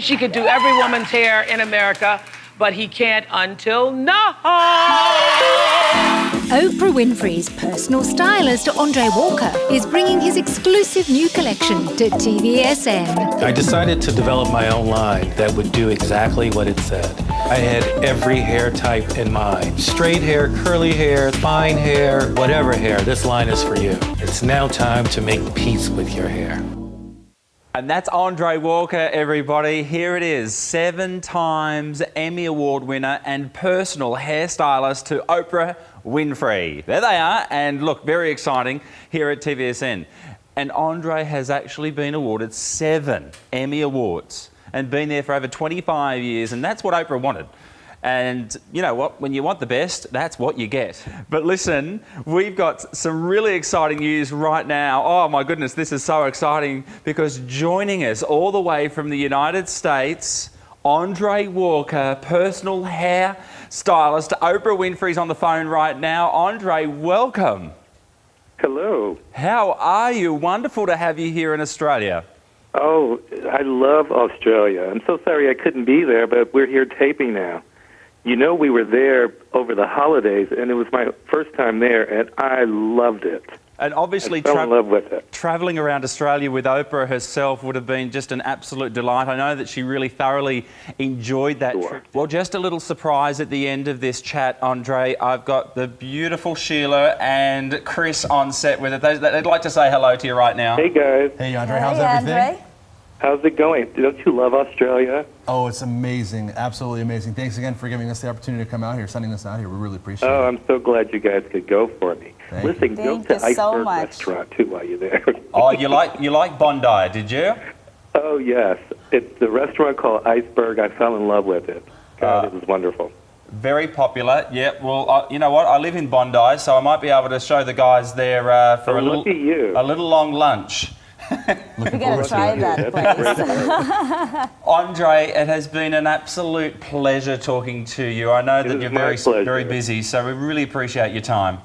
wish he could do every woman's hair in America, but he can't until now. Oprah Winfrey's personal stylist, Andre Walker, is bringing his exclusive new collection to TVSN. I decided to develop my own line that would do exactly what it said. I had every hair type in mind. Straight hair, curly hair, fine hair, whatever hair, this line is for you. It's now time to make peace with your hair. And that's Andre Walker, everybody. Here it is, 7 times Emmy Award winner and personal hairstylist to Oprah Winfrey. There they are, and look, very exciting here at TVSN. And Andre has actually been awarded 7 Emmy Awards and been there for over 25 years, and that's what Oprah wanted. And you know what? When you want the best, that's what you get. But listen, we've got some really exciting news right now. Oh my goodness, this is so exciting because joining us all the way from the United States, Andre Walker, personal hair stylist. Oprah Winfrey's on the phone right now. Andre, welcome. Hello. How are you? Wonderful to have you here in Australia. Oh, I love Australia. I'm so sorry I couldn't be there, but we're here taping now. You know, we were there over the holidays, and it was my first time there, and I loved it. And obviously, I fell in love with it. Travelling around Australia with Oprah herself would have been just an absolute delight. I know that she really thoroughly enjoyed that trip. Well, just a little surprise at the end of this chat, Andre. I've got the beautiful Sheila and Chris on set with it. They'd like to say hello to you right now. Hey, guys. Hey, Andre, how's everything? Andre. How's it going? Don't you love Australia? Oh, it's amazing. Absolutely amazing. Thanks again for giving us the opportunity to come out here, sending us out here. We really appreciate it. Oh, I'm so glad you guys could go for me. Thank Listen, go Thank to you so Iceberg much. Restaurant, too, while you're there. Oh, you like Bondi, did you? Oh, yes. It's the restaurant called Iceberg. I fell in love with it. God, it was wonderful. Very popular. Yeah. Well, you know what? I live in Bondi, so I might be able to show the guys there for look at you. a little long lunch. We gotta try that place. Andre, it has been an absolute pleasure talking to you. I know that was you're my pleasure. very busy, so we really appreciate your time.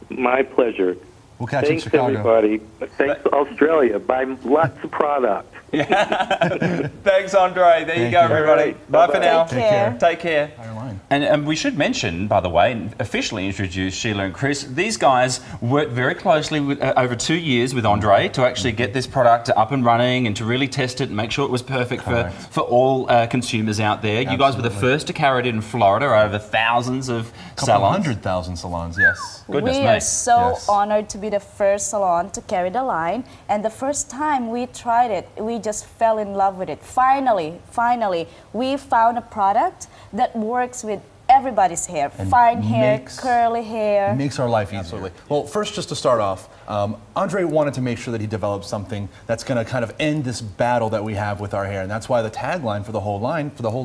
My pleasure. We'll catch Thanks, you in Chicago. everybody. Thanks, Australia. Buy lots of product. Thanks, Andre. There you Thank go, you. everybody. Alright, Bye for bye-bye. now. Take care. Take care. Higher line. And we should mention, by the way, and officially introduce Sheila and Chris. These guys worked very closely with, over 2 years with Andre to actually get this product up and running and to really test it and make sure it was perfect for all consumers out there. You guys were the Absolutely. first to carry it in Florida over thousands of Couple salons. 100,000 salons, yes. Goodness we me. are so Yes. honored to be the first salon to carry the line. And the first time we tried it, we just fell in love with it. Finally, we found a product that works with everybody's hair. And Fine hair, makes- curly hair. Makes our life easier. Absolutely. Well, first, just to start off, Andre wanted to make sure that he developed something that's going to kind of end this battle that we have with our hair, and that's why the tagline for the whole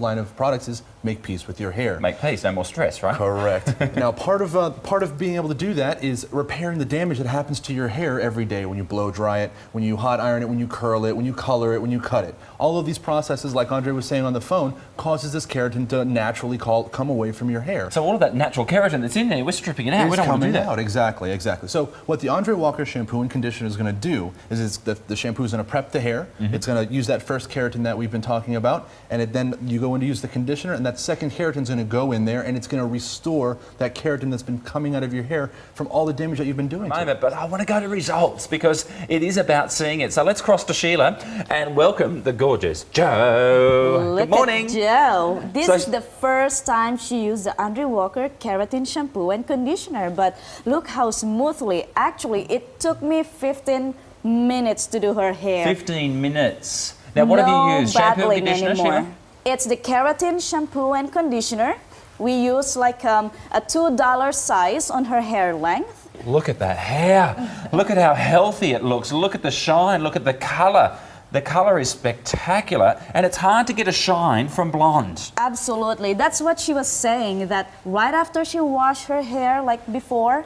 line of products is "Make peace with your hair." Make peace, no more stress, right? Correct. Now, part of being able to do that is repairing the damage that happens to your hair every day when you blow dry it, when you hot iron it, when you curl it, when you color it, when you cut it. All of these processes, like Andre was saying on the phone, causes this keratin to naturally come away from your hair. So all of that natural keratin that's in there, we're stripping it out. It's We don't want to do coming that. out, exactly. So what the Andre Walker shampoo and conditioner is going to do is the shampoo is going to prep the hair. It's going to use that first keratin that we've been talking about, and then you go in to use the conditioner, and that second keratin is going to go in there, and it's going to restore that keratin that's been coming out of your hair from all the damage that you've been doing to it. But I want to go to results because it is about seeing it. So let's cross to Sheila and welcome the gorgeous Jo. Look Good morning. at Jo. This So- is the first time she used the Andre Walker keratin shampoo and conditioner, but look how smoothly. Actually, it took me 15 minutes to do her hair. 15 minutes. Now, what have you used? No Shampoo and battling conditioner, anymore. Sheila? It's the keratin shampoo and conditioner. We use like a $2 size on her hair length. Look at that hair. Look at how healthy it looks. Look at the shine. Look at the colour. The colour is spectacular, and it's hard to get a shine from blonde. Absolutely. That's what she was saying, that right after she washed her hair like before,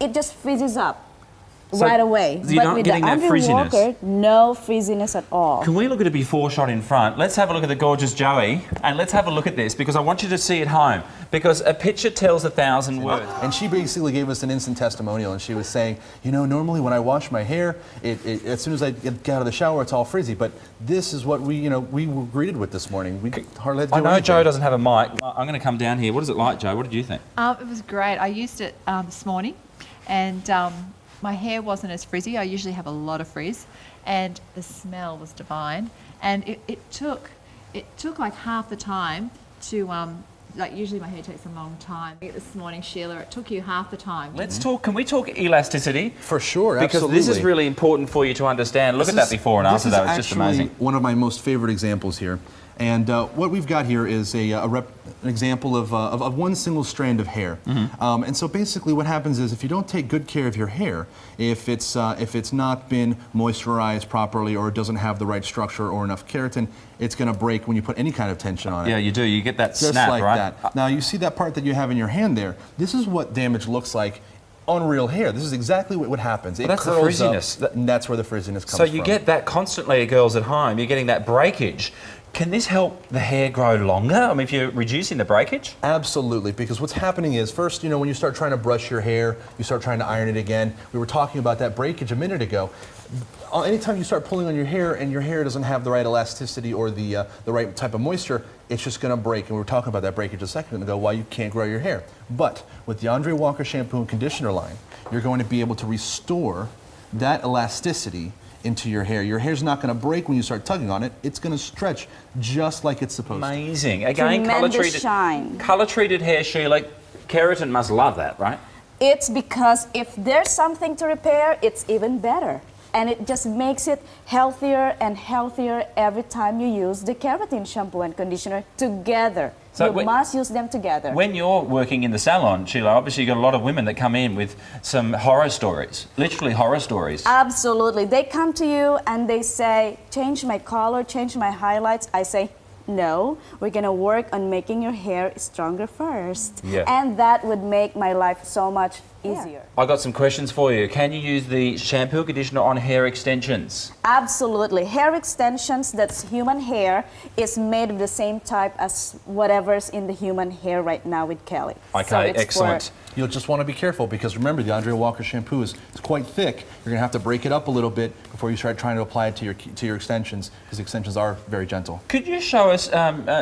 it just fizzes up. right away. You're But not with getting the that Andre frizziness. Walker, no frizziness at all. Can we look at a before shot in front? Let's have a look at the gorgeous Joey, and let's have a look at this because I want you to see it home. Because a picture tells 1,000 words. And she basically gave us an instant testimonial, and she was saying, you know, normally when I wash my hair, as soon as I get out of the shower, it's all frizzy. But this is what we were greeted with this morning. We hardly had to I do know anything. Joe doesn't have a mic. I'm going to come down here. What is it like, Joe? What did you think? It was great. I used it this morning, and my hair wasn't as frizzy. I usually have a lot of frizz, and the smell was divine. And it took like half the time to like usually my hair takes a long time. This morning, Sheila, it took you half the time. Let's talk. Can we talk elasticity? For sure, Because absolutely. this is really important for you to understand. Look at that before and after, though. It's just amazing. This is one of my most favorite examples here. And what we've got here is an example of one single strand of hair. And so basically what happens is if you don't take good care of your hair, if it's not been moisturized properly or it doesn't have the right structure or enough keratin, it's going to break when you put any kind of tension on it. Yeah, you do. You get that Just snap, like right? that. Now you see that part that you have in your hand there? This is what damage looks like on real hair. This is exactly what happens. It that's the curls up, frizziness. and that's where the frizziness comes So from. you get that constantly, girls at home. You're getting that breakage. Can this help the hair grow longer? I mean, if you're reducing the breakage? Absolutely, because what's happening is first, you know, when you start trying to brush your hair, you start trying to iron it again. We were talking about that breakage a minute ago. Anytime you start pulling on your hair and your hair doesn't have the right elasticity or the right type of moisture, it's just going to break. And we were talking about that breakage a second ago, why you can't grow your hair. But with the Andre Walker shampoo and conditioner line, you're going to be able to restore that elasticity into your hair. Your hair's not going to break when you start tugging on it. It's going to stretch just like it's supposed to. Amazing. Again, Tremendous shine. Color-treated hair, Sheila. Keratin must love that, right? It's because if there's something to repair, it's even better. And it just makes it healthier and healthier every time you use the keratin shampoo and conditioner together. So you must use them together. When you're working in the salon, Sheila, obviously you've got a lot of women that come in with some horror stories, literally horror stories. Absolutely. They come to you and they say, change my color, change my highlights. I say, no, we're going to work on making your hair stronger first. Yeah. And that would make my life so much easier. I got some questions for you. Can you use the shampoo conditioner on hair extensions? Absolutely. Hair extensions, that's human hair, is made of the same type as whatever's in the human hair right now with Kelly. Okay, So it's excellent. You'll just want to be careful because remember, the Andre Walker shampoo is quite thick. You're going to have to break it up a little bit before you start trying to apply it to your extensions because the extensions are very gentle. Could you show us,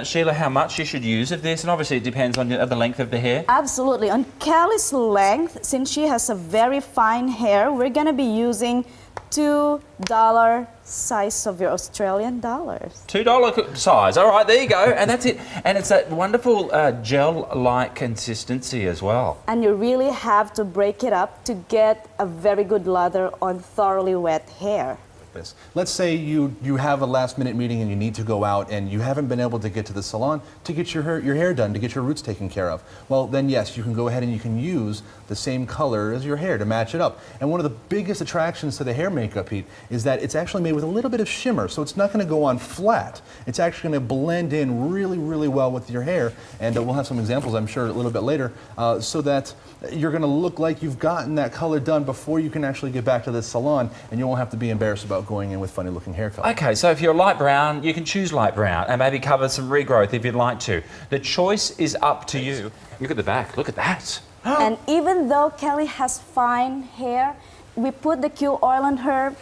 Sheila, how much you should use of this? And obviously it depends on the length of the hair. Absolutely. On Kelly's length, since she has a very fine hair, we're going to be using $2 size of your Australian dollars. $2 size. All right, there you go. And that's it. And it's that wonderful gel-like consistency as well. And you really have to break it up to get a very good lather on thoroughly wet hair. This. Let's say you have a last-minute meeting and you need to go out and you haven't been able to get to the salon to get your hair done, to get your roots taken care of. Well, then yes, you can go ahead and you can use the same color as your hair to match it up. And one of the biggest attractions to the hair makeup, Pete, is that it's actually made with a little bit of shimmer, so it's not going to go on flat. It's actually going to blend in really, really well with your hair. And we'll have some examples, I'm sure, a little bit later, so that you're going to look like you've gotten that color done before you can actually get back to the salon, and you won't have to be embarrassed about going in with funny looking hair color. Okay, so if you're light brown, you can choose light brown and maybe cover some regrowth if you'd like to. The choice is up to you. Look at the back, look at that. And even though Kelly has fine hair, we put the Q oil on her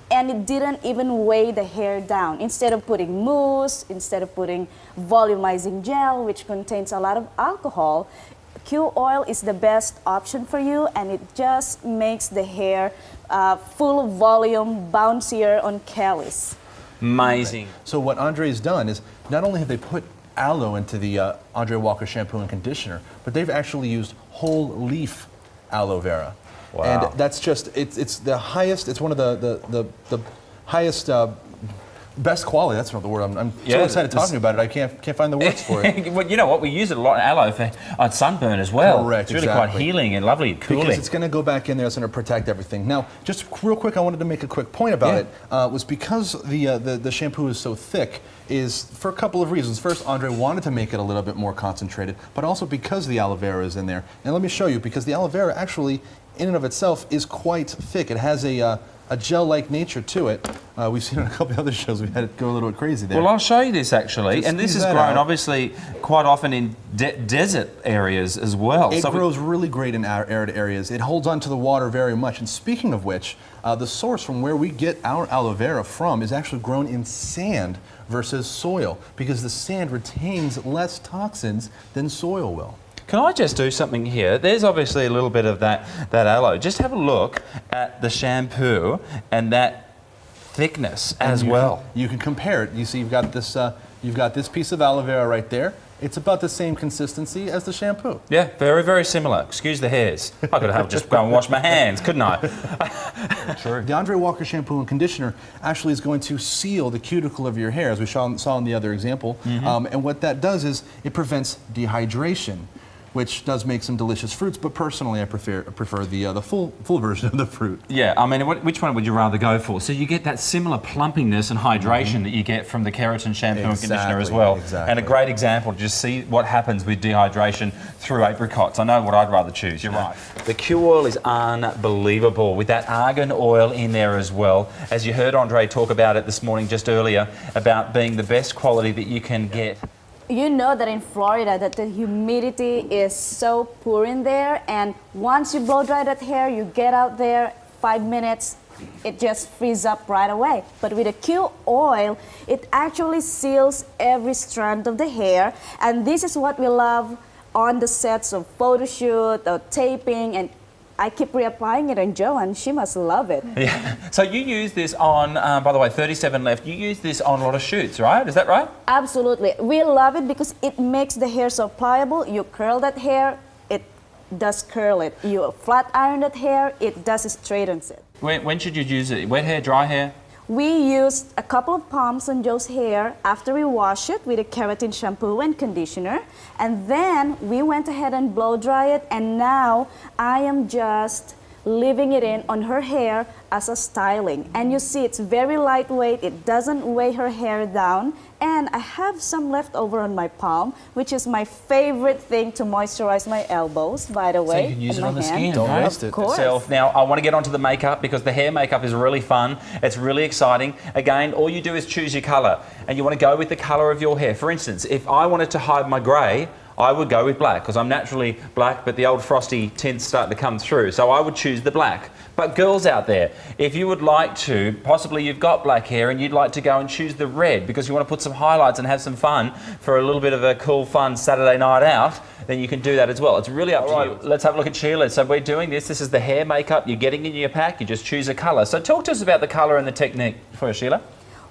and it didn't even weigh the hair down. Instead of putting mousse, instead of putting volumizing gel, which contains a lot of alcohol, Q oil is the best option for you, and it just makes the hair full of volume, bouncier on Kelly's. Amazing. So what Andre's done is not only have they put aloe into the Andre Walker shampoo and conditioner, but they've actually used whole leaf aloe vera. Wow. And that's just, it's the highest, it's one of the highest, best quality. That's not the word. I'm so excited talking about it. I can't find the words for it. Well, you know what? We use it a lot, aloe, for sunburn as well. Correct, It's really quite exactly. healing and lovely, cooling. Because it's going to go back in there. It's going to protect everything. Now, just real quick, I wanted to make a quick point about it. Was because the shampoo is so thick, is for a couple of reasons. First, Andre wanted to make it a little bit more concentrated, but also because the aloe vera is in there. And let me show you, because the aloe vera actually in and of itself is quite thick. It has a gel-like nature to it. We've seen on a couple of other shows, we've had it go a little bit crazy there. Well, I'll show you this actually, Just and this squeeze is that grown out. obviously quite often in desert areas as well. It So we- grows really great in arid areas. It holds onto the water very much. And speaking of which, the source from where we get our aloe vera from is actually grown in sand versus soil, because the sand retains less toxins than soil will. Can I just do something here? There's obviously a little bit of that aloe. Just have a look at the shampoo and that thickness as well. You can compare it. You see, you've got this piece of aloe vera right there. It's about the same consistency as the shampoo. Yeah, very, very similar. Excuse the hairs. I could have just go and wash my hands, couldn't I? True. The Andre Walker shampoo and conditioner actually is going to seal the cuticle of your hair, as we saw in the other example. And what that does is it prevents dehydration, which does make some delicious fruits. But personally, I prefer the full version of the fruit. Yeah, I mean, which one would you rather go for? So you get that similar plumpiness and hydration that you get from the keratin shampoo and conditioner as well. Exactly. And a great example, just see what happens with dehydration through apricots. I know what I'd rather choose, you're right. The Q oil is unbelievable with that argan oil in there as well. As you heard Andre talk about it this morning just earlier, about being the best quality that you can get. You know that in Florida that the humidity is so poor in there, and once you blow dry that hair, you get out there 5 minutes, it just frees up right away. But with the Q oil, it actually seals every strand of the hair, and this is what we love on the sets of photo shoot or taping, and I keep reapplying it on Jo, and she must love it. Yeah. So you use this on, by the way, 37 left, you use this on a lot of shoots, right? Is that right? Absolutely. We love it because it makes the hair so pliable. You curl that hair, it does curl it. You flat iron that hair, it does straightens it. When should you use it? Wet hair, dry hair? We used a couple of pumps on Jo's hair after we wash it with a keratin shampoo and conditioner, and then we went ahead and blow dry it, and now I am just leaving it in on her hair as a styling. And you see it's very lightweight, it doesn't weigh her hair down, and I have some left over on my palm, which is my favorite thing to moisturize my elbows, by the way. So you can use it and on my the hand. skin, Don't right? waste it. Of course. Itself. Now, I want to get onto the makeup because the hair makeup is really fun. It's really exciting. Again, all you do is choose your colour, and you want to go with the colour of your hair. For instance, if I wanted to hide my grey, I would go with black because I'm naturally black, but the old frosty tints start to come through. So I would choose the black. But girls out there, if you would like to, possibly you've got black hair and you'd like to go and choose the red because you want to put some highlights and have some fun for a little bit of a cool, fun Saturday night out, then you can do that as well. It's really up to you. Let's have a look at Sheila. So we're doing this. This is the hair makeup. You're getting in your pack. You just choose a colour. So talk to us about the colour and the technique first, Sheila.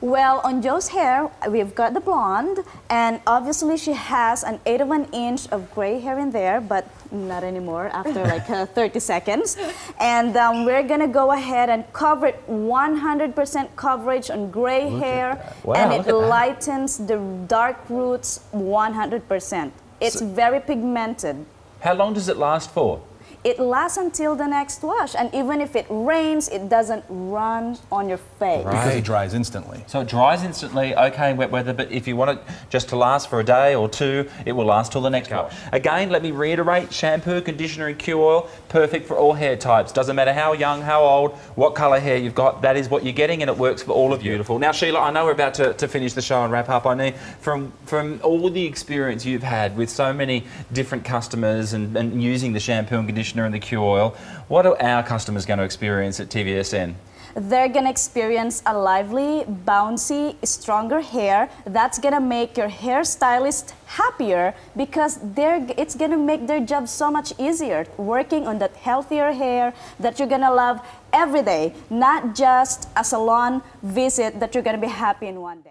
Well, on Jo's hair, we've got the blonde, and obviously she has an 1/8 of an inch of gray hair in there, but not anymore after like 30 seconds. And we're gonna go ahead and cover it 100% coverage on gray hair, Wow, and look it at that. lightens the dark roots 100%. It's very pigmented. How long does it last for? It lasts until the next wash, and even if it rains, it doesn't run on your face. Because it dries instantly. So it dries instantly, okay, in wet weather, but if you want it just to last for a day or two, it will last till the next wash. Again, let me reiterate, shampoo, conditioner and Q oil, perfect for all hair types. Doesn't matter how young, how old, what colour hair you've got, that is what you're getting and it works for all of you. Beautiful. Now, Sheila, I know we're about to finish the show and wrap up. I need, from all the experience you've had with so many different customers and using the shampoo and conditioner and the Q oil, what are our customers going to experience at TVSN? They're gonna experience a lively, bouncy, stronger hair. That's gonna make your hairstylist happier because it's gonna make their job so much easier, working on that healthier hair that you're gonna love every day, not just a salon visit that you're gonna be happy in one day.